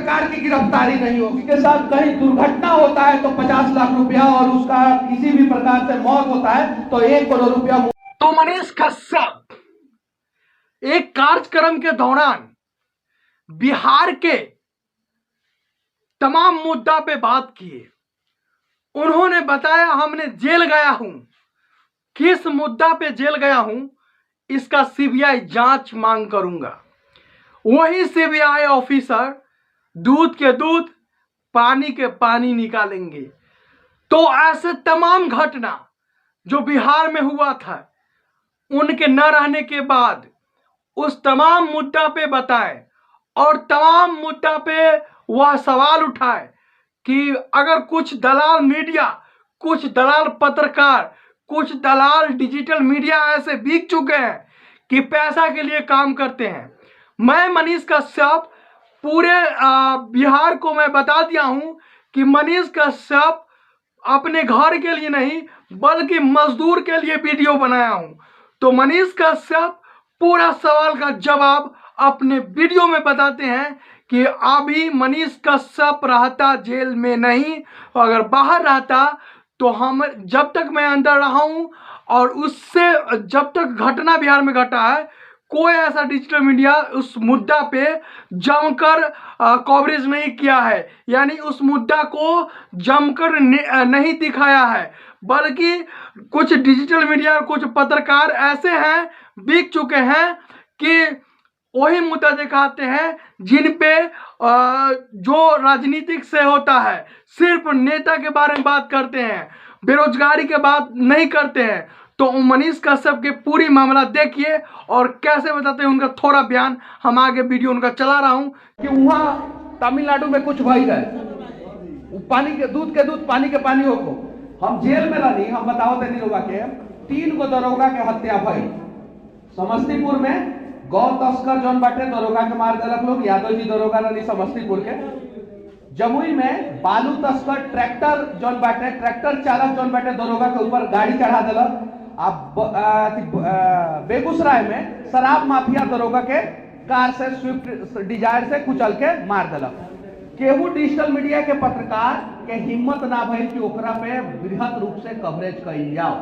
प्रकार की गिरफ्तारी नहीं होगी। के साथ कहीं दुर्घटना होता है तो 50 लाख रुपया और उसका किसी भी प्रकार से मौत होता है तो 1 करोड़ रुपया। तो मनीष कश्यप एक कार्यक्रम के दौरान बिहार के तमाम मुद्दा पे बात किए। उन्होंने बताया हमने जेल गया हूं, किस मुद्दा पे जेल गया हूं इसका सीबीआई जांच मांग करूंगा। वही सीबीआई ऑफिसर दूध के दूध पानी के पानी निकालेंगे। तो ऐसे तमाम घटना जो बिहार में हुआ था उनके न रहने के बाद उस तमाम मुद्दा पे बताए और तमाम मुद्दा पे वह सवाल उठाए कि अगर कुछ दलाल मीडिया, कुछ दलाल पत्रकार, कुछ दलाल डिजिटल मीडिया ऐसे बिक चुके हैं कि पैसा के लिए काम करते हैं। मैं मनीष कश्यप पूरे बिहार को मैं बता दिया हूं कि मनीष कश्यप अपने घर के लिए नहीं बल्कि मजदूर के लिए वीडियो बनाया हूं। तो मनीष कश्यप पूरा सवाल का जवाब अपने वीडियो में बताते हैं कि अभी मनीष कश्यप रहता जेल में नहीं, अगर बाहर रहता तो हम जब तक मैं अंदर रहा हूं और उससे जब तक घटना बिहार में घटा है कोई ऐसा डिजिटल मीडिया उस मुद्दा पे जमकर कवरेज नहीं किया है, यानी उस मुद्दा को जमकर नहीं दिखाया है, बल्कि कुछ डिजिटल मीडिया और कुछ पत्रकार ऐसे हैं बिक चुके हैं कि वही मुद्दा दिखाते हैं जिन पे जो राजनीतिक से होता है, सिर्फ नेता के बारे में बात करते हैं, बेरोजगारी के बात नहीं करते हैं। तो मनीष कश्यप के पूरी मामला देखिए और कैसे बताते हैं उनका थोड़ा बयान हम आगे वीडियो उनका चला रहा हूं कि वहां तमिलनाडु में कुछ भाई गए पानी के दूध पानी के पानी होको हम जेल में रही। हम बताओ थे निरोगा के 3 गो दरोगा के हत्या भई। समस्तीपुर में गौ तस्कर जौन बाटे दरोगा के मार देलक लोग, यादव जी दरोगा रही समस्तीपुर के। जमुई में बालू तस्कर ट्रैक्टर जौन बाटे, ट्रैक्टर चालक जौन बाटे दरोगा के ऊपर गाड़ी चढ़ा देलक। अब बेगूसराय में शराब माफिया दरोगा के कार से स्विफ्ट डिजायर से कुचल के मार देलक। केहू डिजिटल मीडिया के पत्रकार के हिम्मत ना भइल कि ओकरा पे बृहद रूप से कवरेज कइल जाओ।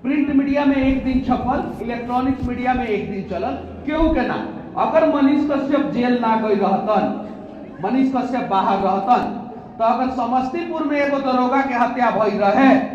प्रिंट मीडिया में एक दिन छपल, इलेक्ट्रॉनिक्स मीडिया में एक दिन चलल, केहू के ना। अगर मनीष कश्यप जेल ना गई रहतन, मनीष कश्यप बाहर रहतन, तो अगर समस्तीपुर में एगो दरोगा के हत्या भई रहे